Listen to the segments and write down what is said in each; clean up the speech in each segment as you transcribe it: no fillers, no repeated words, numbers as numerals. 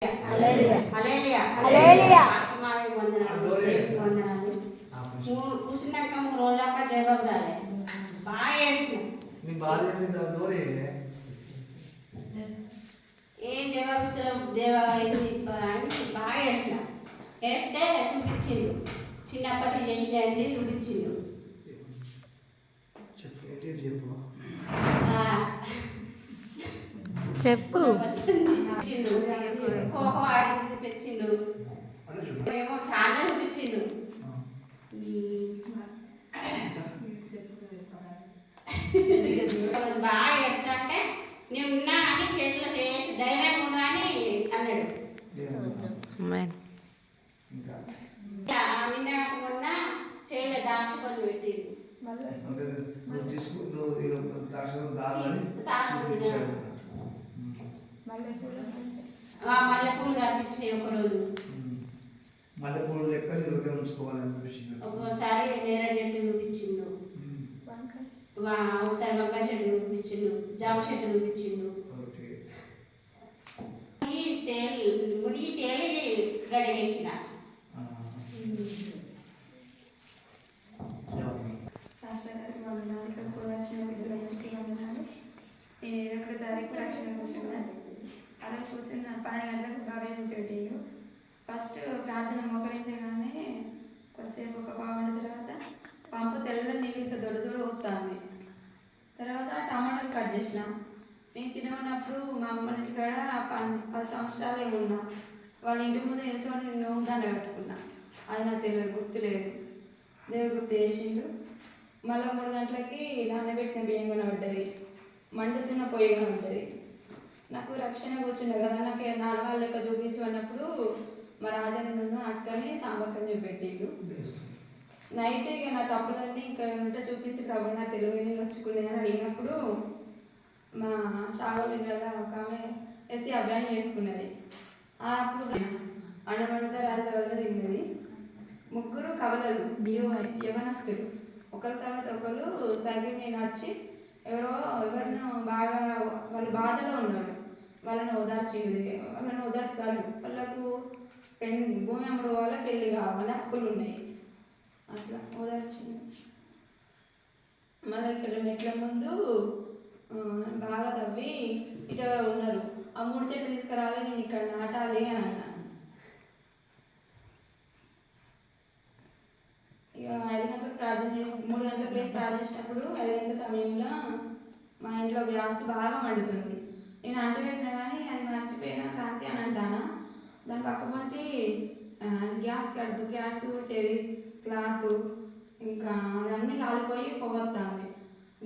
హల్లెలూయా హల్లెలూయా హల్లెలూయా ఆత్మావి వందనాలు కూర్చున్నాక 3 రోజుల దాకా జవాబు రాలే బాగా చేసిన నీ బాధ ఏంది డోరే ఏం జవాబు ఇస్తారు దేవా ఇది అని బాగా చేసిన చేస్తే చూపించిండు చిన్నప్పటి చేసినవి చూపించిండు చెప్పు చెప్పు కోపం ఆడి చూపించిండు ఏమో చాలా చూపించిండు బాగా చెప్తా అంటే నేను ఉన్నా అని చేతిలో చేసి ధైర్యంగా ఉన్నా అని అన్నాడు నిన్న మొన్న చేయలే దాక్ష పళ్ళు పెట్టిండు మల్లెపూలు కనిపించినాయి ఒకరోజు మల్లెపూలు లెక్క హృదయం ఉంచుకోవాలని ఒక్కోసారి నేర చెట్టు చూపించిండు ఒకసారి వంకాయ చెట్టు చూపించిండు జామ చెట్టు చూపించిండు ముడి తేలి గడిగెక్కిన నేను 21 తారీఖు రక్షణ కూర్చున్నాను అలా కూర్చున్న 12 గంటలకు బాబాయ్ కూర్చోటేయు ఫస్ట్ ప్రార్థన మోకరించగానే కొద్దిసేపు ఒక పావుగంట తర్వాత పంపు తెల్ల నీళ్ళు ఇంత దొడ్డు వస్తుంది తర్వాత టమాటాలు కట్ చేసిన నేను చిన్నగా ఉన్నప్పుడు మా అమ్మ ఇంటి కాడ 10 సంవత్సరాలు ఏమున్నా వాళ్ళ ఇంటి ముందు నిల్చొని నేను నోముదాన్ని కట్టుకున్నా అది నాకు తెలియదు గుర్తులేదు దేవుడు గుర్తు చేసిండు మళ్ళీ 3 గంటలకి నానబెట్టిన బియ్యం కనబడ్డది మండుతున్న పొయ్యి కనబడ్డది నాకు రక్షణ కూర్చుండే కదా నాకు నాన్నవాళ్ళ లెక్క చూపించమన్నప్పుడు మా రాజన్న అక్కని సాంబక్కని చూపెట్టిండు నైట్ ఇక నా తప్పులన్నీ ఇంకా ఉంటే చూపించి ప్రభు నా తెలుగుని నొచ్చుకునే అని అడిగినప్పుడు మా షాగోళ్ళ ఒక ఆమె వేసి అభియానం చేసుకున్నది అప్పుడు అన్నమంతా రాజవల్ల తిన్నది 3 కవలలు యవనస్తులు ఒకరి తర్వాత ఒకరు సగం నేను వచ్చి ఎవరినో బాగా వాళ్ళు బాధలో ఉన్నారు వాళ్ళని ఓదార్స్తారు వాళ్ళకు భూమి అమ్ముడు వాళ్ళ పెళ్ళి కావాలి అప్పులు ఉన్నాయి అట్లా ఓదార్చింది మళ్ళీ ఇక్కడ మెట్ల ముందు బాగా తవ్వి ఇటు ఉన్నారు ఆ 3 చెట్లు తీసుకురాలి నేను ఇక్కడ నాటాలి అని అన్నా ఇక 5 గంటలకు ప్రార్థన చేసి 3 గంటలకు లేచి ప్రార్థన చేసినప్పుడు 5 గంటల సమయంలో మా ఇంట్లో గ్యాస్ బాగా మండుతుంది నేను అంటపెట్టినా కానీ అది మర్చిపోయినా క్రాంతి అని అంటాను దాని పక్కపంటి గ్యాస్ కడుతూ గ్యాస్ చెరి క్లాత్ ఇంకా అదన్నీ కాలిపోయి పొగొస్తుంది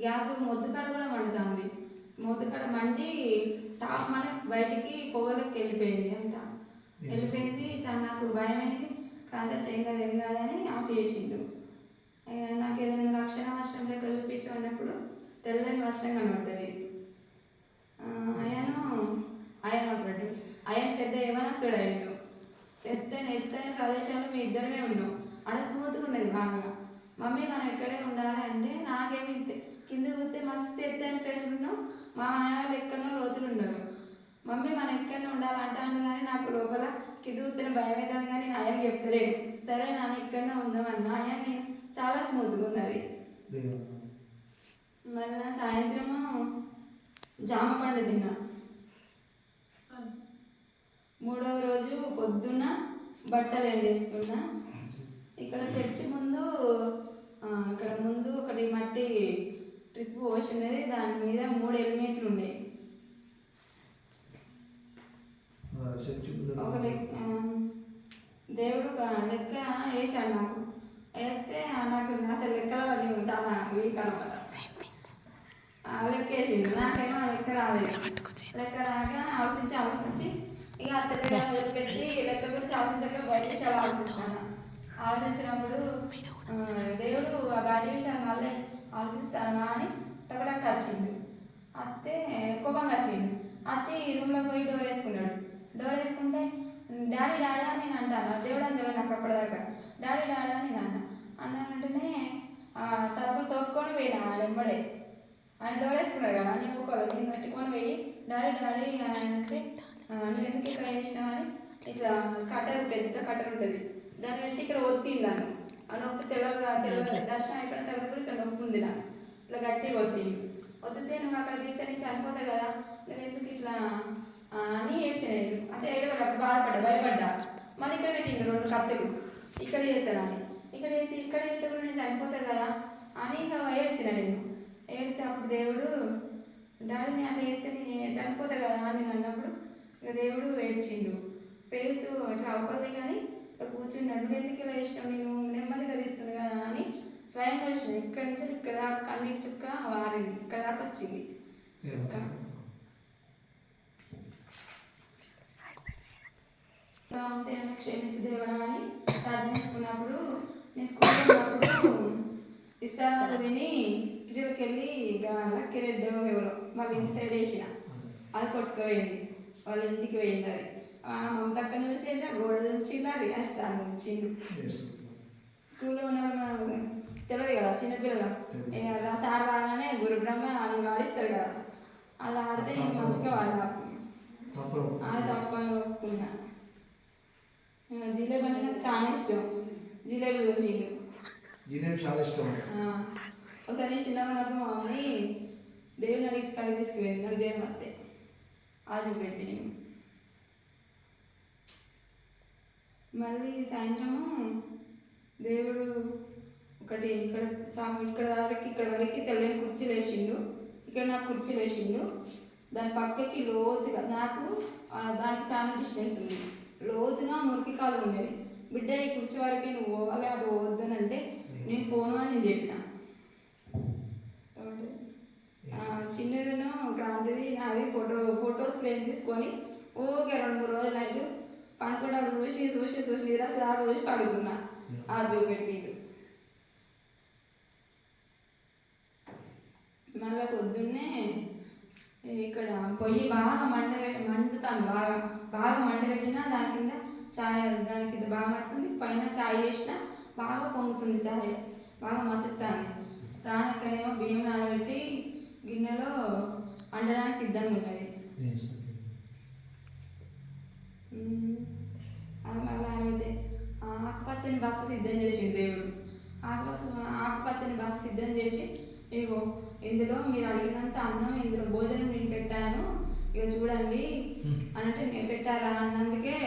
గ్యాస్ మొద్దుకాడ కూడా మండుతుంది మొద్దుకాడ మండి టాప్ మన బయటికి పొగలోకి వెళ్ళిపోయింది అంతా వెళ్ళిపోయింది చాలా నాకు భయమైంది క్రాంతి చేయగలదు ఏం కాదని ఆఫ్ చేసిండు నాకు ఏదైనా రక్షణ వస్త్రం లెక్క చూపించమన్నప్పుడు తెల్లని వస్త్రం కనబడ్డది ఆయన ఒకటి ఆయన పెద్ద యవనస్తుడు అయ్యాడు ఎత్తైన ప్రదేశాలు మీ ఇద్దరమే ఉన్నాం ఆడ స్మూత్గా ఉండేది బాగా మమ్మీ మనం ఎక్కడే ఉండాలి అంటే నాకేమి కింద పోతే మస్తు ఎత్తైన ప్లేస్ ఉన్నాం మా వాళ్ళు ఎక్కడో లోతులు ఉన్నారు మమ్మీ మనం ఎక్కడనే ఉండాలంటాను కానీ నాకు లోపల కింద కూర్చుని భయం అవుతుంది కానీ నేను ఆయనకి చెప్తలేను సరే నాన్న ఇక్కడనే ఉందామన్నా ఆయన నేను చాలా స్మూత్గా ఉన్నది మళ్ళీ సాయంత్రము జామ పండు తిన్నా 3వ రోజు పొద్దున్న బట్టలు ఎండేస్తున్నా ఇక్కడ చర్చి ముందు ఇక్కడ ముందు ఒకటి మట్టి ట్రిప్ పోసినది దాని మీద 3 ఎలిమెంట్లు ఉన్నాయి ఒక దేవుడు లెక్క వేసాడు నాకు అయితే నాకు అసలు లెక్కలు చాలా వీక్ అనమాట లెక్క వేసిండు నాకేమో లెక్క రాలేదు లెక్క రాక ఆలోచించి ఇక అత్తగా వదిలిపెట్టి లెక్క గురించి ఆలోచించక బయట విషయాలు ఆలోచించినప్పుడు దేవుడు ఆ బయట విషయాలు మళ్ళీ ఆలోచిస్తానమా అని తగ్గడానికి వచ్చిండు అత్తే కోపంగా వచ్చిండు వచ్చి రూమ్లో పోయి డోర్ వేసుకున్నాడు డోర్ వేసుకుంటే డాడీ డాడా అని నేను అంటాను దేవుడు అని తెలియదు నాకు అప్పటిదాకా డాడీ డాడా అని నేను అన్న వెంటనే తలుపులు తోపుకొని పోయినా వెంబడే ఆయన డోర్ వేసుకున్నాడు కదా నేను నేను పెట్టుకొని పోయి డాడీ డాడీ అంటే నువ్వు ఎందుకు ఇట్లా చేసినావు అని ఇట్లా కట్టెలు పెద్ద కట్టెలు ఉంటుంది దాని వెంట ఇక్కడ ఒత్తిన్నాను ఆ నొప్పి తెల్ల దర్శనం అయిపోయిన తర్వాత కూడా ఇక్కడ నొప్పి ఉంది నాకు ఇట్లా గట్టిగా ఒత్తితే నువ్వు అక్కడ తీస్తే నేను చనిపోతావు కదా నువ్వు ఎందుకు ఇట్లా అని ఏడ్చిన నేను అంటే ఏడవడం అప్పుడు బాధపడ్డా భయపడ్డా మళ్ళీ ఇక్కడ పెట్టిండు 2 కట్టెలు ఇక్కడ చేస్తానని ఇక్కడ చేస్తే కూడా నేను చనిపోతావు కదా అని ఇక ఏడ్చిన నేను ఏడితే అప్పుడు దేవుడు డాడీ నేను అట్లా చేస్తే నేను చనిపోతా కదా అని నేను అన్నప్పుడు ఇక దేవుడు ఏడ్చిండు ఫేసు అట్లా అవ్వాలి కానీ ఇట్లా కూర్చున్నాడు నువ్వు ఎందుకు ఇలా వేసినావు నేను నెమ్మదిగా తీస్తున్నావు కదా అని స్వయంగా వేసిన ఇక్కడి నుంచి ఇక్కడ దాకా కన్నీటి చుక్క వారింది ఇక్కడ దాకా వచ్చింది చుక్క ఉంటే క్షమించి దేవుడా అని ప్రార్థన చేసుకున్నప్పుడు నేను స్కూల్లో ఉన్నప్పుడు ఇస్తాను తిని ఇటువకి వెళ్ళి ఇక లక్కీ రెడ్డి ఎవరో వాళ్ళ ఇంటి సైడ్ వేసిన అది కొట్టుకుపోయింది వాళ్ళ ఇంటికి పోయింది అది మమత అక్కడి నుంచి వెళ్ళి ఆ గోడ నుంచి అది వేస్తాను వచ్చిండు స్కూల్లో ఉన్నవాళ్ళు తెలియదు కదా చిన్నపిల్లలు సార్ రాగానే గురు బ్రహ్మ అని వాడిస్తాడు కదా అది ఆడితే నేను మంచిగా వాడినా అది తప్పని ఒప్పుకున్నా జిలేబీ అంటే నాకు చాలా ఇష్టం జిలేబీ వచ్చిండు జిలేబీ చాలా ఇష్టం ఒకసారి చిన్నగా ఉన్నప్పుడు మా మమ్మీ దేవుని అడిగి కడిగి తీసుకుపోయింది నాకు జ్వరం వస్తే అది పెట్టి మళ్ళీ సాయంత్రము దేవుడు ఒకటి ఇక్కడ వరకు తెల్లని కుర్చీలు వేసిండు ఇక్కడ నాకు కుర్చీలు వేసిండు దాని పక్కకి లోతుగా నాకు దానికి చాలా డిస్టెన్స్ ఉంది లోతుగా మురికి కాలు ఉండేది బిడ్డ ఈ కుర్చీ వరకే నువ్వు పోవాలి అది పోవద్దనంటే నేను పోను అని నేను చెప్పిన చిన్నదిను క్రాంతిది నాది ఫొటోస్ ఫ్రేమ్ తీసుకొని ఊరికే 2-3 రోజులు నైట్ పనుకుంటాడు చూసి నిరాశ చూసి పడుకున్నా ఆ చూపెట్టి మళ్ళీ పొద్దున్నే ఇక్కడ పొయ్యి బాగా మండుతాను బాగా మండబెట్టినా దాని కింద బాగా మండుతుంది పైన చాయ్ చేసినా బాగా పొంగుతుంది చాయ్ బాగా మసుకుతాను రానక్కనేమో బియ్యం నానబెట్టి గిన్నెలో వండడానికి సిద్ధంగా ఉన్నది అది మళ్ళీ ఆ రోజే ఆకుపచ్చని బస్సు సిద్ధం చేసింది దేవుడు ఆకుపచ్చని బస్సు సిద్ధం చేసి ఇగో ఇందులో మీరు అడిగినంత అన్నం ఇందులో భోజనం నేను పెట్టాను ఇక చూడండి అని అంటే నేను పెట్టారా అన్నందుకే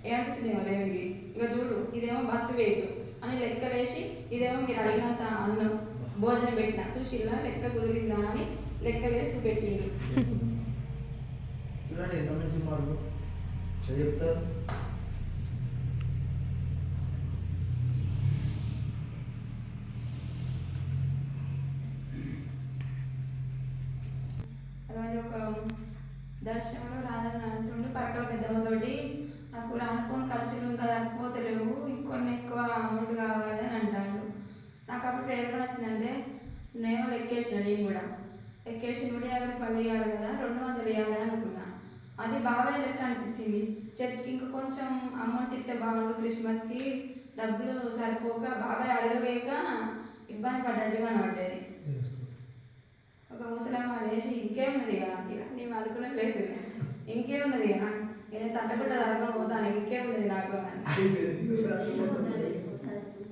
ఏమనిపించిందేమో దేవుడికి ఇక చూడు ఇదేమో బస్సు వెయిట్ అని లెక్కలేసి ఇదేమో మీరు అడిగినంత అన్నం భోజనం పెట్టిన చూసిల్లా లెక్క కుదిరిందా అని లెక్కలేసి పెట్టిండు చూడండి ఎంత మంచి మాటలు చెప్తారు రోజు ఒక దర్శనంలో రాజన్న అంటుండే పరకల పెద్దమ్మతోటి నాకు రానుకోని ఖర్చులు ఇంకా సరిపోతలేవు ఇంకొన్ని ఎక్కువ అమౌంట్ కావాలి అని అంటాడు నాకు అప్పుడు ఏర్పడి వచ్చిందంటే నేను లెక్కేసిన నేను కూడా లెక్కేసి 150 రూపాయలు ఇవ్వాలి కదా 200 ఇవ్వాలి అనుకున్నా అది బాబాయ్ లెక్క అనిపించింది చర్చికి ఇంకా కొంచెం అమౌంట్ ఇస్తే బాగుండు క్రిస్మస్కి డబ్బులు సరిపోక బాబాయ్ అడగలేక ఇబ్బంది పడ్డట్టుగా పడ్డది ఒక ముసలమ్మ లేచి ఇంకేమున్నది కదా నాకు ఇక నేను అనుకున్న ప్లేస్ ఇంకేమున్నది కదా నేను తట్టకుండా దాకా పోతాను ఇంకేమున్నది నాకు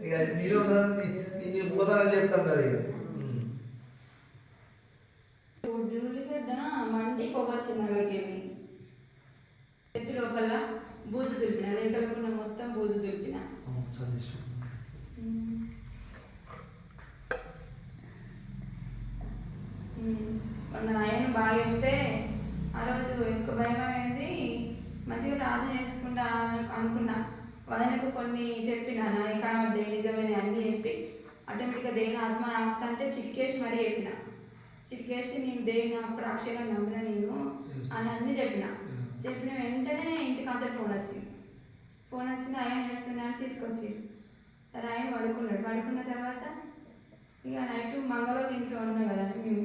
ఇక నీలో నేను పోతానని చెప్తాను కదా ఇక ఉల్లిగడ్డ మండి పొగొచ్చింది అందులోకి వెళ్ళి తెచ్చి లోపల బూజు దులిపిన రేఖలకున్న మొత్తం బూజు దులిపిన మొన్న ఆయన బాగా ఇస్తే ఆ రోజు ఎక్కువ భయం అయింది మంచిగా ప్రార్థన చేసుకుంటా అనుకున్నా వదనకు కొన్ని చెప్పిన నాయ కనబడ్డాయి నిజమైన అన్నీ చెప్పి ఆటోమేటిక్గా దేవుని ఆత్మ ఆపుతంటే చిటికేసి మరీ చిటికేసి నేను దేవుని అప్పుడు అక్షరం నమ్మిన నేను అని అన్నీ చెప్పిన వెంటనే ఇంటికి కాన్సెప్ట్ ఫోన్ వచ్చింది ఆయన నడుస్తున్నా అని తీసుకొచ్చి సరే ఆయన పడుకున్న తర్వాత ఇక నైట్ మంగళవారం ఇంట్లో ఉన్నాం కదా మేము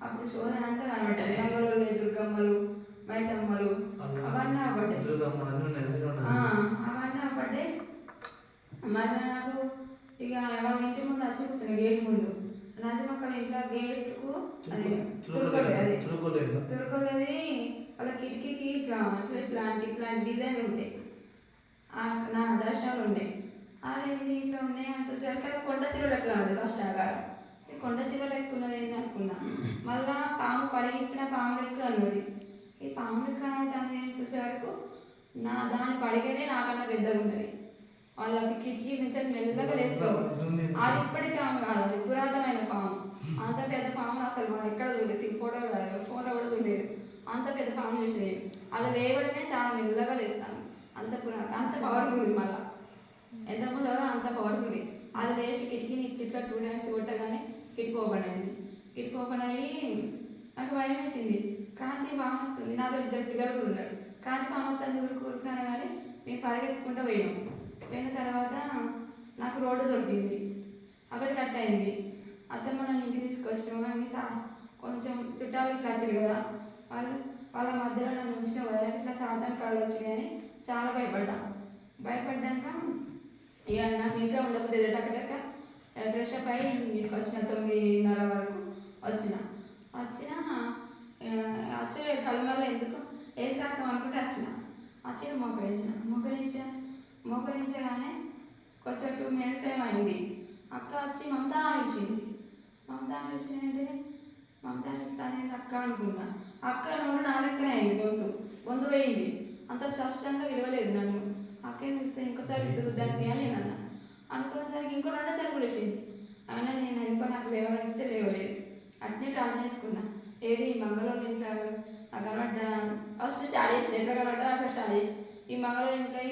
అప్పుడు శోధన అంతా కనబడ్డది మంగళవారు దుర్గమ్మలు మైసమ్మలు అవన్నీ అవ్వడ్డాయి మళ్ళీ నాకు ఇక వాళ్ళ ఇంటి ముందు వచ్చి కూర్చున్నా గేట్ ముందు నది మొక్కల ఇంట్లో గేట్కు అది తురుకోలేదు వాళ్ళ కిటికీకి ఇట్లాంటి డిజైన్లు ఉంటాయి. నా దర్శనాలు ఉన్నాయి. ఆడేంది ఇట్లా ఉన్నాయి అని చూసారు కదా, కొండ శిలువ లెక్క కాదు ఫస్ట్ ఆగారు. కొండ శిలువ లెక్క ఉన్నది ఏంటి అనుకున్నా. మళ్ళా పాము పడగిప్పిన పాము లెక్క అన్నది. ఈ పాము లెక్క అనడానికి నేను చూసే వరకు దాని పడిగనే నాకన్నా పెద్దగా ఉన్నది. వాళ్ళకి కిటికీ నుంచి మెల్లగా లేస్తారు. అది ఇప్పటి పాము కాదు, అది పురాతనమైన పాము. అంత పెద్ద పాము అసలు మనం ఎక్కడ చూడలేదు, ఫోటో కూడా చూడలేదు. అంత పెద్ద పాము చూసేది. అది లేవడమే చాలా మెల్లగా లేస్తాను. అంత పవర్ఫుల్ ఉంది. మళ్ళీ ఎంతమంది కదా అంత పవర్ఫుల్. అది లేచి కిటికీని ఇట్లా 2 times కొట్టగానే కిటికీ ఓపెన్ అయింది. కిటికీ ఓపెన్ అయ్యి నాకు భయం వేసింది. క్రాంతి పాము వస్తుంది. నాతో 2 పిల్లలు కూడా ఉన్నారు. క్రాంతి పాము వస్తుంది ఊరుకాను కానీ మేము పరిగెత్తుకుంటూ పోయిన తర్వాత నాకు రోడ్డు దొరికింది. అక్కడ కట్ అయింది. అత్తమ్మ నన్ను ఇంటికి తీసుకొచ్చాము. అన్ని కొంచెం చుట్టాలు ఇట్లా వచ్చారు కదా, వాళ్ళ మధ్యలో నన్ను ఉంచిన కదా, ఇట్లా సాధారణ కాళ్ళు వచ్చినాయని చాలా భయపడ్డాక ఇక నాకు ఇంట్లో ఉండకపోతే టక్కడక్క డ్రెస్ అప్ అయ్యి ఇంటికి వచ్చిన 9:30 వరకు వచ్చిన కడుమల్లో ఎందుకు వేసి రాస్తాం అనుకుంటే వచ్చిన మోకరించగానే కొంచెం 2 minutes ఏమైంది. అక్క వచ్చి మమతా అనిపించింది. ఏంటంటే మమతా అనిపిస్తానేది అక్క అనుకున్నా. అక్క నోరు నా లెక్కనే అయింది. గొంతు పోయింది. అంత స్పష్టంగా విలువలేదు నన్ను. అక్కే పిలిస్తే ఇంకోసారి తిరుగుద్దానికి అని నేను అన్నా. అనుకునేసరికి ఇంకో 2 సార్లు పిలిచింది. అయినా నేను ఎందుకో నాకు లేవాలనిపిస్తే లేవలేదు. అట్నే ప్రార్థన చేసుకున్నా. ఏది మంగళూరు ఇంట్లో నాకు కనబడ్డ ఫస్ట్ స్టార్ట్ చేసి ఎట్లా కనబడ్డా అట్లా స్టార్ట్ చేసి ఈ మంగళూరు ఇంట్లో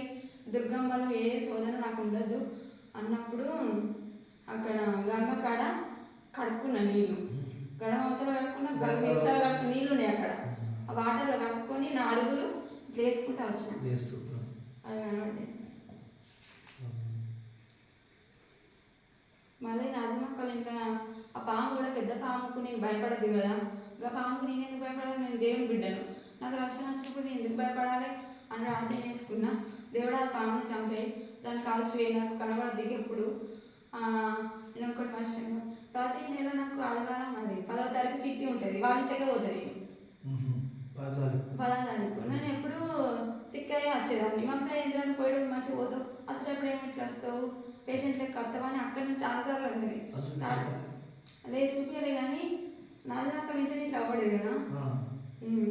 దుర్గమ్మలు ఏ శోధన నాకు ఉండదు అన్నప్పుడు అక్కడ గంగ కాడ కడుక్కున్న నీళ్ళు, గడమ అవతల కడుక్కున్న మిగతాలు కడుక్కున్న నీళ్ళు ఉన్నాయి అక్కడ. ఆ వాటర్లో కడుక్కొని నా అడుగులు వేసుకుంటూ వచ్చిన అవి కనబడ్డాయి. మళ్ళీ రాజమక్కల ఇంట్లో ఆ పాము కూడా పెద్ద పాముకు నేను భయపడద్దు కదా. ఇంకా పాముకు నేను ఎందుకు భయపడాలి? నేను దేవుని బిడ్డను. నాకు రక్షణ వచ్చినప్పుడు నేను ఎందుకు భయపడాలి అని ప్రార్థన చేసుకున్నా. దేవుడు ఆ పాముని చంపేయి, దాన్ని కాల్చివేయి, నాకు కనబడద్దు ఎప్పుడు. నేను ఒకటి మర్చిపోయాను. ప్రతి నెల నాకు ఆదివారం అది 10వ తారీఖు చిట్టి ఉంటుంది. వారింట్లోకే పోతుంది. 10వ తారీఖు నేను ఎప్పుడు సిక్ అయ్యి వచ్చేదాన్ని. మమతా ఏంద్రాన్ని పోయడం మంచిగా పోతావు, వచ్చేటప్పుడు ఏమిట్లా వస్తావు, పేషెంట్ లెక్క వస్తావు అని అక్కడి నుంచి చాలాసార్లు అన్నది. లేదు చూపించలే కానీ నాది అక్కడి నుంచి ఇట్లా అవ్వలేదు కదా.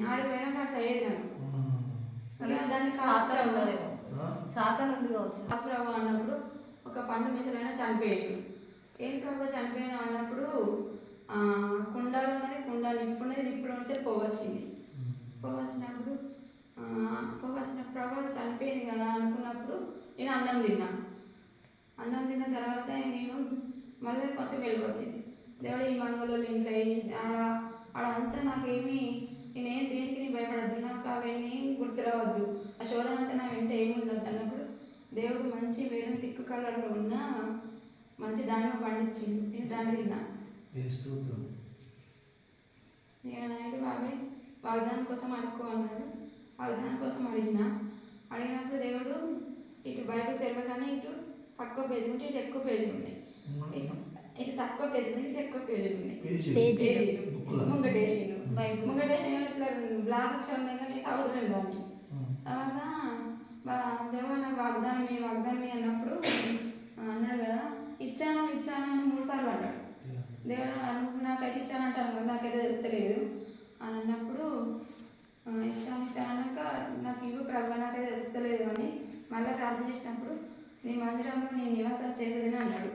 ఆడికి పోయినప్పుడు అట్లా అయ్యేది నాకు. దాన్ని కాస్ప్రభ అన్నప్పుడు ఒక పండు మిసలైనా చనిపోయేది. ఏం ప్రభు చనిపోయినా అన్నప్పుడు కుండాలు ఉన్నది, నిప్పున్నది, నిప్పులో నుంచి పోవచ్చింది. పోవచ్చినప్పుడు ప్రభు చనిపోయింది కదా అనుకున్నప్పుడు నేను అన్నం తిన్న తర్వాత నేను మళ్ళీ కొంచెం వెళ్ళుకొచ్చింది. దేవుడు ఈ మంగళూరు ఇంట్లో ఆడంతా నాకేమీ నేనేం దేనికి నేను భయపడద్దు, నాకు అవన్నీ గుర్తు రావద్దు, ఆ శోధన అంతా నా వెంట ఏమి ఉండద్దు అన్నప్పుడు దేవుడు మంచి వేరే తిక్కు కలర్లో ఉన్న మంచి దానిలో పండించింది. నేను దాన్ని తిన్నా. నేను నైట్ వాగ్దానం కోసం అడుక్కో అన్నాడు. వాగ్దానం కోసం అడిగినప్పుడు దేవుడు ఇటు బైబిల్ తెలియగానే ఇటు తక్కువ పేజీలు ఉంటే ఇటు ఎక్కువ పేజీలు ఉన్నాయి. ఇటు తక్కువ పేజీలు ఉంటే ఇటు ఎక్కువ పేజీలు ఉన్నాయి. ముంగటేసీలు ఇట్లా బ్లాక్ అక్షరం ఉన్నాయి కానీ చదువుతున్నాడు దాన్ని. అలాగా దేవుడు నాకు వాగ్దానం అన్నప్పుడు అన్నాడు కదా, ఇచ్చాను అని 3 సార్లు అన్నాడు. దేవుడు నాకైతే ఇచ్చానంటాను, నాకైతే తెలుస్తలేదు అని అన్నప్పుడు ఇచ్చానక నాకు ఇవ్వు ప్రభు, నాకైతే తెలుస్తలేదు అని మళ్ళీ ప్రార్థన చేసినప్పుడు నీ మందిరంలో నేను నివాసం చేసేదని అన్నాడు.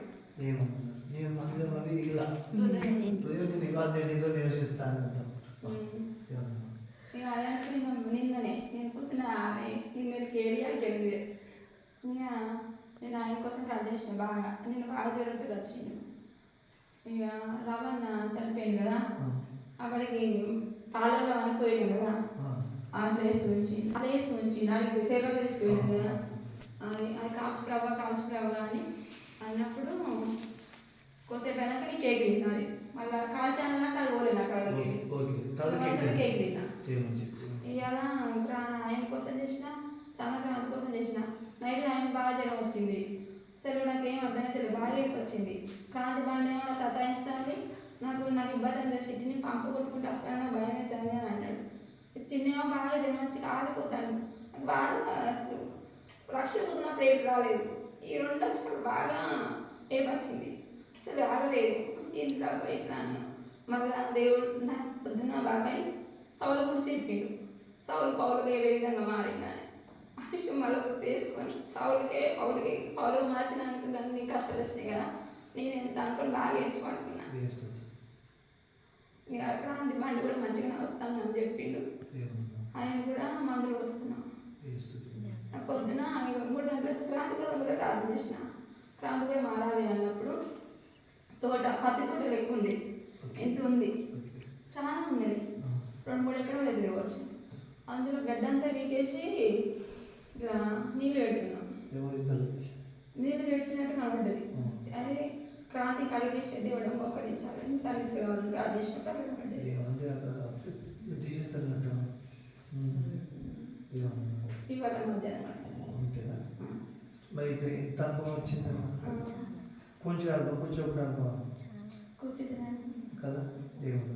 ఇక అదంటే నిన్ననే నేను కూర్చున్న నిన్నటికి ఏడియాకి వెళ్ళింది. ఇంకా నేను ఆయన కోసం ప్రార్థన చేసిన బాగా. నేను బాగా జ్వరంతో వచ్చిండు. ఇక రావన్న చనిపోయింది కదా, అక్కడికి పాలలో అనిపోయాను కదా, ఆ ప్లేస్ నుంచి నాకు సేవలు తీసుకుపోయాను కదా, అది కాల్చి ప్రభా అని అన్నప్పుడు కోసేపు అయినాక నీ కేక్ తిన్నాది. మళ్ళీ కాల్చాక అది పోలేదు నాకు అక్కడికి కేక్ తిన్నా. ఇవాళ ఆయన కోసం చేసిన, చాలా క్రాంతి కోసం చేసిన. నైట్ ఆయన బాగా జ్వరం వచ్చింది. అసలు నాకేం అర్థమైతే బాగా ఏడుపు వచ్చింది. క్రాంతి బండేమో నాకు సతాయిస్తుంది, నాకు ఇబ్బంది అంత చెట్టుని పంపు కొట్టుకుంటూ వస్తాను, నాకు భయం అవుతుంది అని అన్నాడు. చిన్నగా బాగా జన్మచ్చి కాలిపోతాడు. బాగా అసలు రక్షణ పొందినప్పుడు ఏడు రాలేదు. ఈ 2 వచ్చినప్పుడు బాగా ఏపచ్చింది. అసలు ఆగలేదు. ఇంట్లో ఇట్లా అన్నా మళ్ళీ దేవుడు నా పొద్దున్న బాబాయ్ సౌలు కూడా చెప్పిండు. సౌలు పౌలుగా ఏ విధంగా మారిందని ఆ విషయం మళ్ళీ గుర్తు చేసుకొని పౌలుగా మార్చినాక కానీ నీకు కష్టాలు వచ్చినాయి కదా, నేను ఎంత అనుకుని బాగా ఏడ్చి పడుకున్నా. ఇక క్రాంతి బండి కూడా మంచిగా వస్తానని చెప్పిండు. ఆయన కూడా మందులు వస్తున్నాం. పొద్దున 3 గంటలకు క్రాంతి కోసం కూడా ప్రార్థన చేసిన. క్రాంతి కూడా మారాలి అన్నప్పుడు పత్తి తోట ఎక్కువ ఉంది. ఎంత ఉంది, చాలా ఉన్నది. 2-3 ఎకరాలు ఎదిగవచ్చు. అందులో గడ్డంతా వీకేసి ఇట్లా నీళ్ళు పెడుతున్నాం. నీళ్ళు పెట్టినట్టు కనబడ్డది. అది క్రాంతి కడిగేసి దేవుడు మోకరించాలని తల్లి ప్రార్థించినప్పుడు ఇవాళ మధ్యాహ్నం ఎంత అనుభవం వచ్చిందమ్మా? కొంచెం అనుభవం, కొంచెం అనుభవం కదా. దేవుడు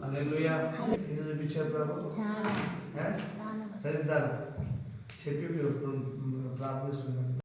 హల్లెలూయా. ఎందుకు చూపించారు ప్రభు? చదివిద్దాం చెప్పి ప్రార్థిస్తున్నాను.